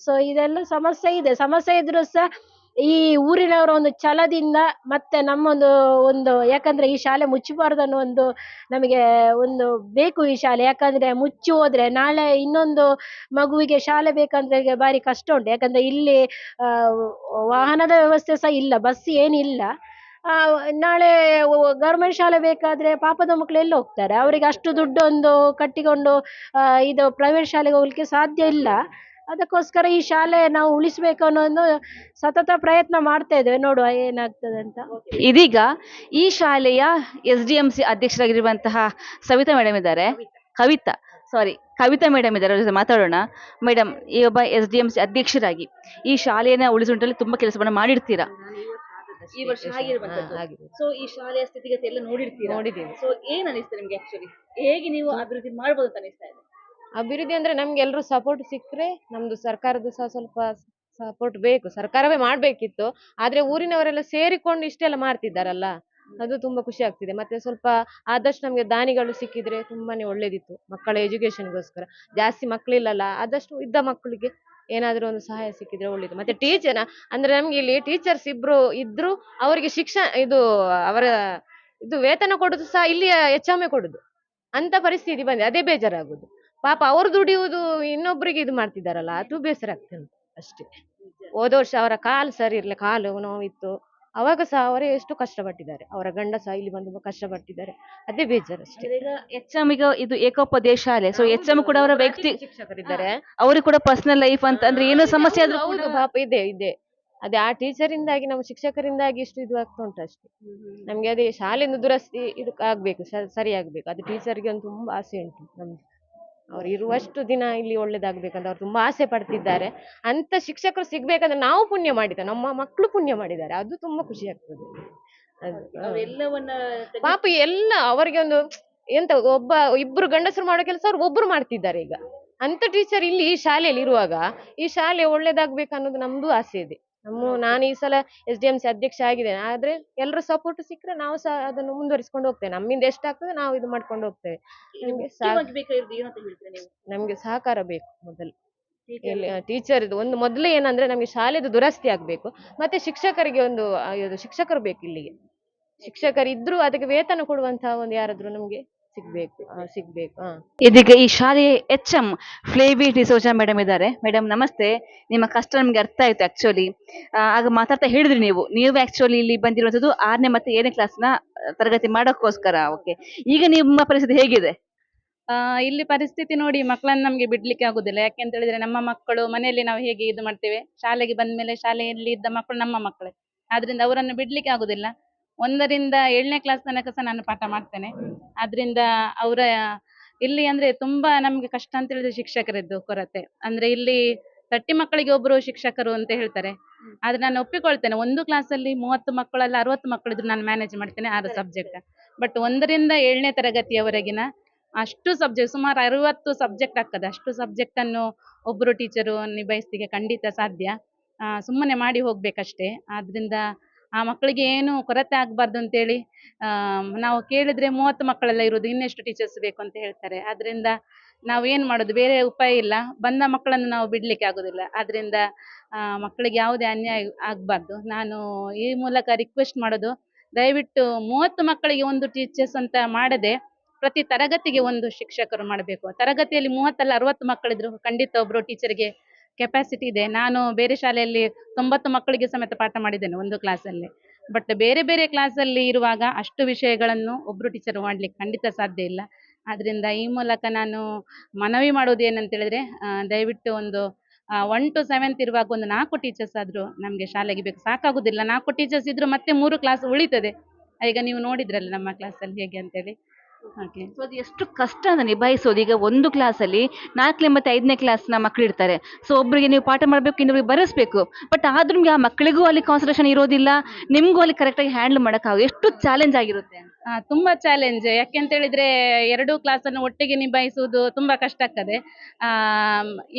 ಸೊ ಇದೆಲ್ಲ ಸಮಸ್ಯೆ ಇದೆ. ಸಮಸ್ಯೆ ಇದ್ರೂ ಸಹ ಈ ಊರಿನವರ ಒಂದು ಛಲದಿಂದ ಮತ್ತೆ ಒಂದು ಯಾಕಂದ್ರೆ ಈ ಶಾಲೆ ಮುಚ್ಚಬಾರ್ದು ಅನ್ನೋ ಒಂದು ನಮಗೆ ಒಂದು ಬೇಕು ಈ ಶಾಲೆ. ಯಾಕಂದ್ರೆ ಮುಚ್ಚಿ ಹೋದ್ರೆ ನಾಳೆ ಇನ್ನೊಂದು ಮಗುವಿಗೆ ಶಾಲೆ ಬೇಕಂದ್ರೆ ಬಾರಿ ಕಷ್ಟ ಉಂಟು. ಯಾಕಂದ್ರೆ ಇಲ್ಲಿ ವಾಹನದ ವ್ಯವಸ್ಥೆ ಸಹ ಇಲ್ಲ, ಬಸ್ ಏನಿಲ್ಲ. ನಾಳೆ ಗೌರ್ಮೆಂಟ್ ಶಾಲೆ ಬೇಕಾದ್ರೆ ಪಾಪದ ಮಕ್ಕಳು ಎಲ್ಲಿ ಹೋಗ್ತಾರೆ, ಅವರಿಗೆ ಅಷ್ಟು ದುಡ್ಡು ಒಂದು ಕಟ್ಟಿಕೊಂಡು ಇದು ಪ್ರೈವೇಟ್ ಶಾಲೆಗೆ ಹೋಗ್ಲಿಕ್ಕೆ ಸಾಧ್ಯ ಇಲ್ಲ. ಅದಕ್ಕೋಸ್ಕರ ಈ ಶಾಲೆ ನಾವು ಉಳಿಸ್ಬೇಕು ಅನ್ನೋ ಒಂದು ಸತತ ಪ್ರಯತ್ನ ಮಾಡ್ತಾ ಇದ್ದೇವೆ, ನೋಡುವ ಏನಾಗ್ತದೆ ಅಂತ. ಇದೀಗ ಈ ಶಾಲೆಯ SDMC ಅಧ್ಯಕ್ಷರಾಗಿರುವಂತಹ ಸವಿತಾ ಮೇಡಮ್ ಇದ್ದಾರೆ, ಕವಿತಾ ಮೇಡಮ್ ಇದ್ದಾರೆ, ಅವ್ರ ಜೊತೆ ಮಾತಾಡೋಣ. ಮೇಡಮ್, ಈ ಒಬ್ಬ SDMC ಅಧ್ಯಕ್ಷರಾಗಿ ಈ ಶಾಲೆಯನ್ನ ಉಳಿಸುವಂತಲ್ಲಿ ತುಂಬಾ ಕೆಲಸವನ್ನ ಮಾಡಿರ್ತೀರಾ. ಈ ವರ್ಷ ಆಗಿರುವಂತದ್ದು. ಸೊ ಈ ಶಾಲೆಯ ಸ್ಥಿತಿಗತಿ ಎಲ್ಲ ನೋಡಿದ್ದೀವಿ. ಸೊ ಏನ್ ಅನಿಸ್ತದೆ ನಿಮ್ಗೆ ಆಕ್ಚುಲಿ, ಹೇಗೆ ನೀವು ಅಭಿವೃದ್ಧಿ ಮಾಡ್ಬೋದು ಅಂತ ಅನಿಸ್ತಾ ಇದೆ? ಅಭಿವೃದ್ಧಿ ಅಂದ್ರೆ ನಮ್ಗೆ ಎಲ್ರು ಸಪೋರ್ಟ್ ಸಿಕ್ಕರೆ ನಮ್ದು ಸರ್ಕಾರದ ಸಹ ಸ್ವಲ್ಪ ಸಪೋರ್ಟ್ ಬೇಕು, ಸರ್ಕಾರವೇ ಮಾಡ್ಬೇಕಿತ್ತು. ಆದ್ರೆ ಊರಿನವರೆಲ್ಲ ಸೇರಿಕೊಂಡು ಇಷ್ಟೆಲ್ಲ ಮಾಡ್ತಿದ್ದಾರಲ್ಲ, ಅದು ತುಂಬಾ ಖುಷಿ ಆಗ್ತಿದೆ. ಮತ್ತೆ ಸ್ವಲ್ಪ ಆದಷ್ಟು ನಮ್ಗೆ ದಾನಿಗಳು ಸಿಕ್ಕಿದ್ರೆ ತುಂಬಾನೇ ಒಳ್ಳೇದಿತ್ತು ಮಕ್ಕಳ ಎಜುಕೇಶನ್ಗೋಸ್ಕರ. ಜಾಸ್ತಿ ಮಕ್ಕಳಿಲ್ಲಲ್ಲ, ಆದಷ್ಟು ಇದ್ದ ಮಕ್ಕಳಿಗೆ ಏನಾದ್ರೂ ಒಂದು ಸಹಾಯ ಸಿಕ್ಕಿದ್ರೆ ಒಳ್ಳೇದು. ಮತ್ತೆ ಟೀಚರ್ ಅಂದ್ರೆ ನಮ್ಗೆ ಇಲ್ಲಿ ಟೀಚರ್ಸ್ ಇಬ್ರು ಇದ್ರು, ಅವರಿಗೆ ಇದು ಅವರ ಇದು ವೇತನ ಕೊಡುದು ಸಹ ಇಲ್ಲಿ ಹೆಚ್ಚೊಮ್ಮೆ ಕೊಡುದು ಅಂತ ಪರಿಸ್ಥಿತಿ ಬಂದಿದೆ. ಅದೇ ಬೇಜಾರಾಗುದು. ಪಾಪ ಅವ್ರು ದುಡಿಯುವುದು ಇನ್ನೊಬ್ರಿಗೆ ಇದು ಮಾಡ್ತಿದ್ದಾರಲ್ಲ, ಅದು ಬೇಸರ ಆಗ್ತದೆ ಅಷ್ಟೇ. ಹೋದ ವರ್ಷ ಅವರ ಕಾಲು ಸರಿ ಇರ್ಲಿಲ್ಲ, ಕಾಲು ನೋವಿತ್ತು. ಅವಾಗ ಸಹ ಅವರೇ ಎಷ್ಟು ಕಷ್ಟಪಟ್ಟಿದ್ದಾರೆ, ಅವರ ಗಂಡ ಸಹ ಇಲ್ಲಿ ಬಂದು ಕಷ್ಟಪಟ್ಟಿದ್ದಾರೆ. ಅದೇ ಬೇಜಾರು ಅಷ್ಟೇ. ಈಗ ಎಚ್.ಎಂ. ಈಗ ಇದು ಏಕೋಪಾಧ್ಯಾಯ ಶಾಲೆ, ಸೊ ಎಚ್.ಎಂ. ಕೂಡ ಅವರ ವ್ಯಕ್ತಿ ಶಿಕ್ಷಕರಿದ್ದಾರೆ. ಅವರು ಕೂಡ ಪರ್ಸನಲ್ ಲೈಫ್ ಅಂತ ಅಂದ್ರೆ ಏನೋ ಸಮಸ್ಯೆ ಆದ್ರೂ ಕೂಡ ಹೌದು ಪಾಪ ಇದೆ ಇದೆ. ಅದೇ ಆ ಟೀಚರಿಂದಾಗಿ, ನಮ್ಮ ಶಿಕ್ಷಕರಿಂದಾಗಿ ಇಷ್ಟು ಇದು ಆಗ್ತಾ ಉಂಟು ಅಷ್ಟೇ. ನಮ್ಗೆ ಅದೇ ಶಾಲೆಯನ್ನು ದುರಸ್ತಿ ಇದು ಆಗ್ಬೇಕು, ಸರಿ ಆಗ್ಬೇಕು. ಅದು ಟೀಚರ್ಗೆ ಒಂದು ತುಂಬಾ ಆಸೆ ಉಂಟು ನಮ್ಗೆ. ಅವ್ರು ಇರುವಷ್ಟು ದಿನ ಇಲ್ಲಿ ಒಳ್ಳೇದಾಗ್ಬೇಕಂತ ಅವ್ರು ತುಂಬಾ ಆಸೆ ಪಡ್ತಿದ್ದಾರೆ. ಅಂತ ಶಿಕ್ಷಕರು ಸಿಗ್ಬೇಕಂದ್ರೆ ನಾವು ಪುಣ್ಯ ಮಾಡಿದ, ನಮ್ಮ ಮಕ್ಕಳು ಪುಣ್ಯ ಮಾಡಿದ್ದಾರೆ, ಅದು ತುಂಬಾ ಖುಷಿ ಆಗ್ತದೆ. ಎಲ್ಲವನ್ನ ಪಾಪ ಎಲ್ಲ ಅವರಿಗೆ ಒಂದು ಎಂತ ಇಬ್ರು ಗಂಡಸರು ಮಾಡೋ ಕೆಲಸ ಅವ್ರು ಒಬ್ರು ಮಾಡ್ತಿದ್ದಾರೆ ಈಗ. ಅಂತ ಟೀಚರ್ ಇಲ್ಲಿ ಈ ಶಾಲೆಯಲ್ಲಿ ಇರುವಾಗ ಈ ಶಾಲೆ ಒಳ್ಳೇದಾಗ್ಬೇಕು ಅನ್ನೋದು ನಮ್ದು ಆಸೆ ಇದೆ. ನಾನು ಈ ಸಲ SDMC ಅಧ್ಯಕ್ಷ ಆಗಿದ್ದೇನೆ. ಆದ್ರೆ ಎಲ್ಲರ ಸಪೋರ್ಟ್ ಸಿಕ್ಕರೆ ನಾವು ಸಹ ಅದನ್ನು ಮುಂದುವರಿಸಿಕೊಂಡು ಹೋಗ್ತೇವೆ. ನಮ್ಮಿಂದ ಎಷ್ಟಾಗ್ತದೆ ನಾವು ಇದು ಮಾಡ್ಕೊಂಡು ಹೋಗ್ತೇವೆ. ನಮ್ಗೆ ಸಹಕಾರ ಬೇಕು ಮೊದಲು. ಟೀಚರ್ ಒಂದು ಮೊದಲು ಏನಂದ್ರೆ ನಮ್ಗೆ ಶಾಲೆದು ದುರಸ್ತಿ ಆಗ್ಬೇಕು. ಮತ್ತೆ ಶಿಕ್ಷಕರಿಗೆ ಒಂದು ಶಿಕ್ಷಕರು ಬೇಕು ಇಲ್ಲಿಗೆ. ಶಿಕ್ಷಕರಿದ್ರು ಅದಕ್ಕೆ ವೇತನ ಕೊಡುವಂತಹ ಒಂದು ಯಾರಾದ್ರೂ ನಮ್ಗೆ ಸಿಗ್ಬೇಕು. ಇದೀಗ ಈ ಶಾಲೆಯ ಎಚ್.ಎಂ. ಫ್ಲೇವಿ ಡಿಸೋಜಾ ಮೇಡಮ್ ಇದ್ದಾರೆ. ಮೇಡಮ್ ನಮಸ್ತೆ. ನಿಮ್ಮ ಕಷ್ಟ ನಮ್ಗೆ ಅರ್ಥ ಆಯ್ತು ಆಕ್ಚುಲಿ. ಆಗ ಮಾತಾಡ್ತಾ ಹೇಳಿದ್ರಿ ನೀವು ಆಕ್ಚುಲಿ ಇಲ್ಲಿ ಬಂದಿರುವಂತದ್ದು 6ನೇ ಮತ್ತೆ 7ನೇ ಕ್ಲಾಸ್ನ ತರಗತಿ ಮಾಡೋಕ್ಕೋಸ್ಕರ. ಓಕೆ, ಈಗ ನಿಮ್ಮ ಪರಿಸ್ಥಿತಿ ಹೇಗಿದೆ? ಇಲ್ಲಿ ಪರಿಸ್ಥಿತಿ ನೋಡಿ ಮಕ್ಕಳನ್ನ ನಮ್ಗೆ ಬಿಡ್ಲಿಕ್ಕೆ ಆಗುದಿಲ್ಲ. ಯಾಕೆಂತ ಹೇಳಿದ್ರೆ ನಮ್ಮ ಮಕ್ಕಳು ಮನೆಯಲ್ಲಿ ನಾವು ಹೇಗೆ ಇದು ಮಾಡ್ತೇವೆ, ಶಾಲೆಗೆ ಬಂದ್ಮೇಲೆ ಶಾಲೆಯಲ್ಲಿ ಇದ್ದ ಮಕ್ಕಳು ನಮ್ಮ ಮಕ್ಕಳೇ. ಆದ್ರಿಂದ ಅವರನ್ನು ಬಿಡ್ಲಿಕ್ಕೆ ಆಗುದಿಲ್ಲ. 1ರಿಂದ 7ನೇ ಕ್ಲಾಸ್ ತನಕ ಸಹ ನಾನು ಪಾಠ ಮಾಡ್ತೇನೆ. ಆದ್ರಿಂದ ಅವರ ಇಲ್ಲಿ ಅಂದ್ರೆ ತುಂಬಾ ನಮ್ಗೆ ಕಷ್ಟ ಅಂತ ಹೇಳಿದ್ರೆ ಶಿಕ್ಷಕರದ್ದು ಕೊರತೆ. ಅಂದ್ರೆ ಇಲ್ಲಿ 30 ಮಕ್ಕಳಿಗೆ ಒಬ್ರು ಶಿಕ್ಷಕರು ಅಂತ ಹೇಳ್ತಾರೆ. ಆದ್ರೆ ನಾನು ಒಪ್ಪಿಕೊಳ್ತೇನೆ, ಒಂದು ಕ್ಲಾಸಲ್ಲಿ 30 ಮಕ್ಕಳಲ್ಲ 60 ಮಕ್ಕಳಿದ್ರು ನಾನು ಮ್ಯಾನೇಜ್ ಮಾಡ್ತೇನೆ 6 ಸಬ್ಜೆಕ್ಟ್. ಬಟ್ 1ರಿಂದ 7ನೇ ತರಗತಿಯವರೆಗಿನ ಅಷ್ಟು ಸಬ್ಜೆಕ್ಟ್, ಸುಮಾರು 60 ಸಬ್ಜೆಕ್ಟ್ ಆಗ್ತದೆ. ಅಷ್ಟು ಸಬ್ಜೆಕ್ಟ್ ಅನ್ನು ಒಬ್ರು ಟೀಚರು ನಿಭಾಯಿಸ್ಲಿಕ್ಕೆ ಖಂಡಿತ ಸಾಧ್ಯ. ಸುಮ್ಮನೆ ಮಾಡಿ ಹೋಗ್ಬೇಕಷ್ಟೇ. ಆದ್ರಿಂದ ಆ ಮಕ್ಕಳಿಗೆ ಏನು ಕೊರತೆ ಆಗ್ಬಾರ್ದು ಅಂತೇಳಿ ನಾವು ಕೇಳಿದ್ರೆ 30 ಮಕ್ಕಳೆಲ್ಲ ಇರೋದು, ಇನ್ನೆಷ್ಟು ಟೀಚರ್ಸ್ ಬೇಕು ಅಂತ ಹೇಳ್ತಾರೆ. ಆದ್ರಿಂದ ನಾವು ಏನ್ ಮಾಡೋದು, ಬೇರೆ ಉಪಾಯ ಇಲ್ಲ. ಬಂದ ಮಕ್ಕಳನ್ನು ನಾವು ಬಿಡ್ಲಿಕ್ಕೆ ಆಗುದಿಲ್ಲ. ಆದ್ರಿಂದ ಮಕ್ಕಳಿಗೆ ಯಾವುದೇ ಅನ್ಯಾಯ ಆಗ್ಬಾರ್ದು. ನಾನು ಈ ಮೂಲಕ ರಿಕ್ವೆಸ್ಟ್ ಮಾಡೋದು, ದಯವಿಟ್ಟು 30 ಮಕ್ಕಳಿಗೆ ಒಂದು ಟೀಚರ್ಸ್ ಅಂತ ಮಾಡದೆ ಪ್ರತಿ ತರಗತಿಗೆ ಒಂದು ಶಿಕ್ಷಕರು ಮಾಡಬೇಕು. ತರಗತಿಯಲ್ಲಿ 30 ಅಲ್ಲ 60 ಮಕ್ಕಳಿದ್ರು ಖಂಡಿತ ಒಬ್ರು ಟೀಚರ್ಗೆ ಕೆಪಾಸಿಟಿ ಇದೆ. ನಾನು ಬೇರೆ ಶಾಲೆಯಲ್ಲಿ 90 ಮಕ್ಕಳಿಗೆ ಸಮೇತ ಪಾಠ ಮಾಡಿದ್ದೇನೆ ಒಂದು ಕ್ಲಾಸಲ್ಲಿ. ಬಟ್ ಬೇರೆ ಬೇರೆ ಕ್ಲಾಸಲ್ಲಿ ಇರುವಾಗ ಅಷ್ಟು ವಿಷಯಗಳನ್ನು ಒಬ್ರು ಟೀಚರ್ ಮಾಡ್ಲಿಕ್ಕೆ ಖಂಡಿತ ಸಾಧ್ಯ ಇಲ್ಲ. ಆದ್ರಿಂದ ಈ ಮೂಲಕ ನಾನು ಮನವಿ ಮಾಡೋದು ಏನಂತ ಹೇಳಿದ್ರೆ, ದಯವಿಟ್ಟು ಒಂದು 1 to 7th ಇರುವಾಗ ಒಂದು 4 ಟೀಚರ್ಸ್ ಆದ್ರೂ ನಮ್ಗೆ ಶಾಲೆಗೆ ಬೇಕು. ಸಾಕಾಗುದಿಲ್ಲ 4 ಟೀಚರ್ಸ್ ಇದ್ರು ಮತ್ತೆ 3 ಕ್ಲಾಸ್ ಉಳಿತದೆ. ಈಗ ನೀವು ನೋಡಿದ್ರಲ್ಲ ನಮ್ಮ ಕ್ಲಾಸಲ್ಲಿ ಹೇಗೆ ಅಂತೇಳಿ. ಹಾಗೆ ಸೊ ಅದು ಎಷ್ಟು ಕಷ್ಟ ಅಂತ ನಿಭಾಯಿಸೋದು. ಈಗ ಒಂದು ಕ್ಲಾಸಲ್ಲಿ 4ನೇ ಮತ್ತೆ 5ನೇ ಕ್ಲಾಸ್ನ ಮಕ್ಕಳು ಇರ್ತಾರೆ. ಸೊ ಒಬ್ಬರಿಗೆ ನೀವು ಪಾಠ ಮಾಡಬೇಕು, ಇನ್ನೊಬ್ರಿಗೆ ಬರೆಸ್ಬೇಕು. ಬಟ್ ಆದ್ರೂ ಆ ಮಕ್ಕಳಿಗೂ ಅಲ್ಲಿ ಕಾನ್ಸಂಟ್ರೇಷನ್ ಇರೋದಿಲ್ಲ, ನಿಮ್ಗೂ ಅಲ್ಲಿ ಕರೆಕ್ಟಾಗಿ ಹ್ಯಾಂಡಲ್ ಮಾಡೋಕ್ಕಾಗ ಎಷ್ಟು ಚಾಲೆಂಜ್ ಆಗಿರುತ್ತೆ. ತುಂಬಾ ಚಾಲೆಂಜ್. ಯಾಕೆಂತ ಹೇಳಿದ್ರೆ 2 ಕ್ಲಾಸನ್ನು ಒಟ್ಟಿಗೆ ನಿಭಾಯಿಸುವುದು ತುಂಬಾ ಕಷ್ಟ ಆಗ್ತದೆ.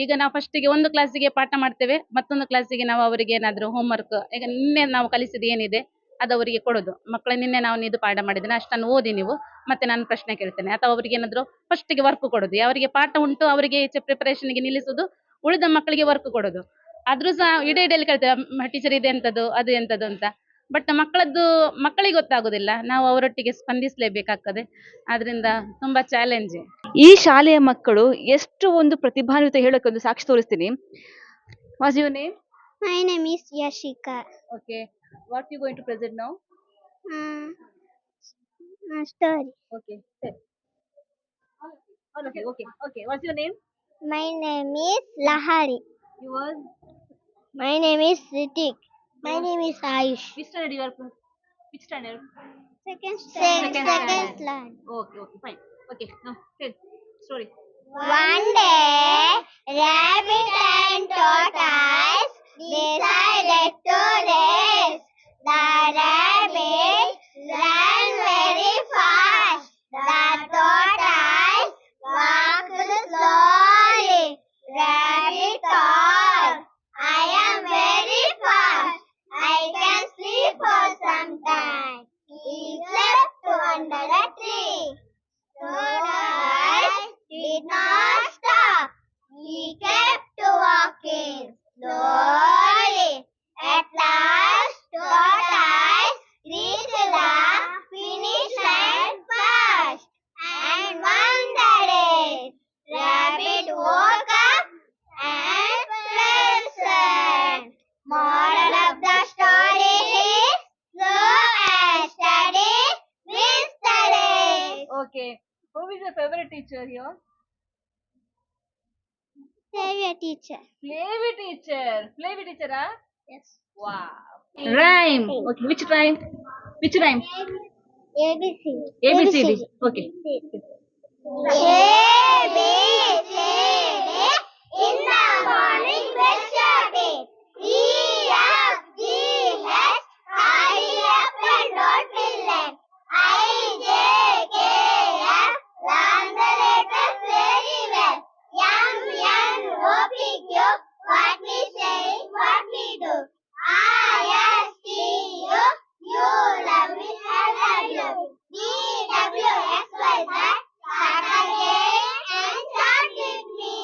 ಈಗ ನಾವು ಫಸ್ಟಿಗೆ ಒಂದು ಕ್ಲಾಸಿಗೆ ಪಾಠ ಮಾಡ್ತೇವೆ, ಮತ್ತೊಂದು ಕ್ಲಾಸಿಗೆ ನಾವು ಅವರಿಗೆ ಏನಾದ್ರು ಹೋಮ್ವರ್ಕ್, ಈಗ ನಿನ್ನೆ ನಾವು ಕಲಿಸಿದ ಏನಿದೆ ಅದು ಅವರಿಗೆ ಕೊಡೋದು. ಮಕ್ಕಳ ನಿನ್ನೆ ನಾವು ಇದು ಪಾಠ ಮಾಡಿದ್ದೇನೆ ಅಷ್ಟನ್ನು ಓದಿ ನೀವು, ಮತ್ತೆ ನಾನು ಪ್ರಶ್ನೆ ಕೇಳ್ತೇನೆ. ಅಥವಾ ಅವರಿಗೆ ಏನಾದ್ರು ಫಸ್ಟಿಗೆ ವರ್ಕ್ ಕೊಡೋದು, ಯಾವರಿಗೆ ಪಾಠ ಉಂಟು ಅವರಿಗೆ ಪ್ರಿಪರೇಷನ್ಗೆ ನಿಲ್ಲಿಸುದು, ಉಳಿದ ಮಕ್ಕಳಿಗೆ ವರ್ಕ್ ಕೊಡೋದು. ಆದ್ರೂ ಸಹ ಇಡೀ ಕೇಳ್ತೇವೆ ಟೀಚರ್ ಇದೆ ಎಂತದ್ದು ಅದು ಎಂತದ್ದು ಅಂತ. ಬಟ್ ಮಕ್ಕಳಿಗೆ ಗೊತ್ತಾಗುದಿಲ್ಲ, ನಾವು ಅವರೊಟ್ಟಿಗೆ ಸ್ಪಂದಿಸಲೇಬೇಕಾಗ್ತದೆ. ಆದ್ರಿಂದ ತುಂಬಾ ಚಾಲೆಂಜ್. ಈ ಶಾಲೆಯ ಮಕ್ಕಳು ಎಷ್ಟು ಒಂದು ಪ್ರತಿಭಾನ್ವಿತ ಹೇಳೋಕೆ ಒಂದು ಸಾಕ್ಷಿ ತೋರಿಸ್ತೀನಿ. What's your name? My name is Yashika. Okay, what you going to present now? Story. Okay, okay. What's your name? My name is Lahari. Your? My name is Ritik. My name is Ayush. Which standard you are? Which standard? Second standard. slide. Okay, fine. Okay, now tell story. One day, rabbit and tortoise decided to race. The rabbit ran very fast. The tortoise walked slowly. Rabbit thought, I am teacher here? Favorite teacher. Flavy teacher. Flavy teacher, huh? Yes. Wow. Rhyme. Okay, which rhyme? Which rhyme? ABC. ABCD. Okay. ABCD. In the morning, brush your teeth. EFGH. Hurry up and don't villain. IJKL. Learn the letters very well. MNOPQ. What we say, what we do. ISTU. You love me, I love you. DWXYZ. Saturday and start with me.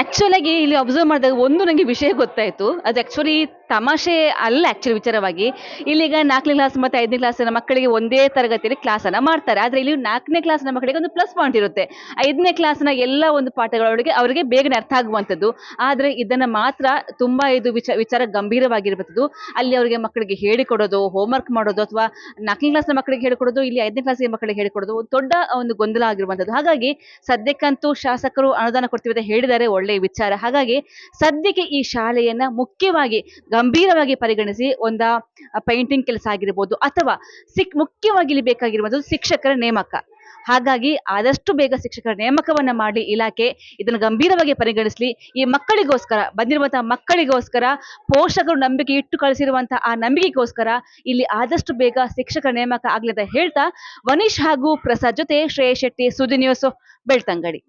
Actual ಆಗಿ ಇಲ್ಲಿ observe ಮಾಡಿದಾಗ ಒಂದು ನನಗೆ ವಿಷಯ ಗೊತ್ತಾಯ್ತು. ಅದು actually ತಮಾಷೆ ಅಲ್ಲ ಆಕ್ಚುಲಿ ವಿಚಾರವಾಗಿ. ಇಲ್ಲಿಗ 4ನೇ ಕ್ಲಾಸ್ ಮತ್ತೆ 5ನೇ ಕ್ಲಾಸಿನ ಮಕ್ಕಳಿಗೆ ಒಂದೇ ತರಗತಿಯಲ್ಲಿ ಕ್ಲಾಸನ್ನ ಮಾಡ್ತಾರೆ. ಆದ್ರೆ ಇಲ್ಲಿ 4ನೇ ಕ್ಲಾಸ್ನ ಮಕ್ಕಳಿಗೆ ಒಂದು ಪ್ಲಸ್ ಪಾಯಿಂಟ್ ಇರುತ್ತೆ. 5ನೇ ಕ್ಲಾಸ್ನ ಎಲ್ಲ ಒಂದು ಪಾಠಗಳೊಳಗೆ ಅವರಿಗೆ ಬೇಗನೆ ಅರ್ಥ ಆಗುವಂಥದ್ದು. ಆದ್ರೆ ಇದನ್ನ ಮಾತ್ರ ತುಂಬಾ ಇದು ವಿಚಾರ ಗಂಭೀರವಾಗಿರುವಂಥದ್ದು. ಅಲ್ಲಿ ಅವರಿಗೆ ಮಕ್ಕಳಿಗೆ ಹೇಳಿಕೊಡೋದು, ಹೋಮ್ವರ್ಕ್ ಮಾಡೋದು, ಅಥವಾ 4ನೇ ಕ್ಲಾಸ್ನ ಮಕ್ಕಳಿಗೆ ಹೇಳಿಕೊಡೋದು, ಇಲ್ಲಿ 5ನೇ ಕ್ಲಾಸ್ಗೆ ಮಕ್ಕಳಿಗೆ ಹೇಳಿಕೊಡೋದು ಒಂದು ದೊಡ್ಡ ಒಂದು ಗೊಂದಲ ಆಗಿರುವಂಥದ್ದು. ಹಾಗಾಗಿ ಸದ್ಯಕ್ಕಂತೂ ಶಾಸಕರು ಅನುದಾನ ಕೊಡ್ತೀವಿ ಅಂತ ಹೇಳಿದ್ದಾರೆ, ಒಳ್ಳೆಯ ವಿಚಾರ. ಹಾಗಾಗಿ ಸದ್ಯಕ್ಕೆ ಈ ಶಾಲೆಯನ್ನ ಮುಖ್ಯವಾಗಿ ಗಂಭೀರವಾಗಿ ಪರಿಗಣಿಸಿ ಒಂದು ಪೇಂಟಿಂಗ್ ಕೆಲಸ ಆಗಿರ್ಬೋದು, ಅಥವಾ ಮುಖ್ಯವಾಗಿ ಇಲ್ಲಿ ಬೇಕಾಗಿರುವಂಥದ್ದು ಶಿಕ್ಷಕರ ನೇಮಕ. ಹಾಗಾಗಿ ಆದಷ್ಟು ಬೇಗ ಶಿಕ್ಷಕರ ನೇಮಕವನ್ನ ಮಾಡಿ ಇಲಾಖೆ ಇದನ್ನು ಗಂಭೀರವಾಗಿ ಪರಿಗಣಿಸಲಿ. ಈ ಮಕ್ಕಳಿಗೋಸ್ಕರ ಬಂದಿರುವಂತಹ ಮಕ್ಕಳಿಗೋಸ್ಕರ ಪೋಷಕರು ನಂಬಿಕೆ ಇಟ್ಟು ಕಳಿಸಿರುವಂತಹ ಆ ನಂಬಿಕೆಗೋಸ್ಕರ ಇಲ್ಲಿ ಆದಷ್ಟು ಬೇಗ ಶಿಕ್ಷಕರ ನೇಮಕ ಆಗ್ಲಿ ಅಂತ ಹೇಳ್ತಾ, ವನೀಶ್ ಹಾಗೂ ಪ್ರಸಾದ್ ಜೊತೆ ಶ್ರೇಯಸ್ ಶೆಟ್ಟಿ, ಸುದ್ದಿ ನ್ಯೂಸ್, ಬೆಳ್ತಂಗಡಿ.